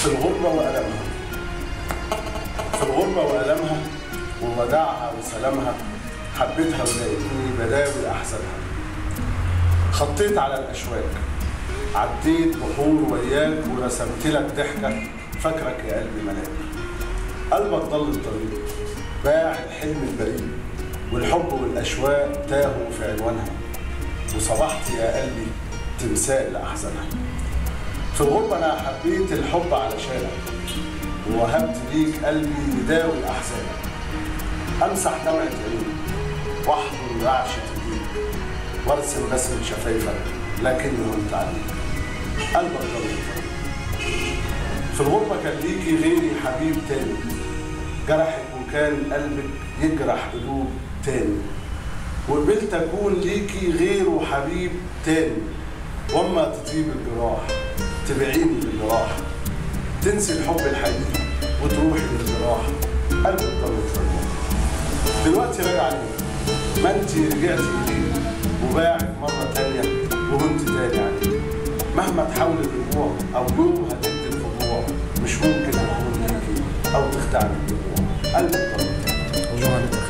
في الغربة وألمها، في الغربة وألمها ووداعها وسلامها، حبيتها ولقيتني بداوي أحزانها. خطيت على الأشواك، عديت بحور وياك ورسمت لك ضحكة، فاكرك يا قلبي ملاك. قلبك ضل الطريق، باع الحلم البريء، والحب والأشواق تاهوا في عنوانها، وصبحت يا قلبي تمثال لأحزانها. في الغربة أنا حبيت الحب علشانك، ووهبت ليك قلبي يداوي أحزانك. أمسح دمعة عينيك وأحضن رعشة إيديك، وارسم رسمة شفايفك لكني هنت عليك. قلبك ضل الطريق. في الغربة كان ليكي غيري حبيب تاني، جرحك وكان قلبك يجرح قلوب تاني، وقبلت أكون ليكي غيره حبيب تاني. وأما تطيب الجراح تبعيني باللي راح، تنسي الحب الحقيقي وتروحي للجراح. قلبك ضل الطريق. دلوقتي راجع ليه؟ ما انتي رجعتي إليه وباعك مرة تانية وهنت تاني عليه. مهما تحاول الرجوع أو يوم هتدي الخضوع، مش ممكن أكون ليكي أو تخدعني الدموع. قلبك ضل الطريق.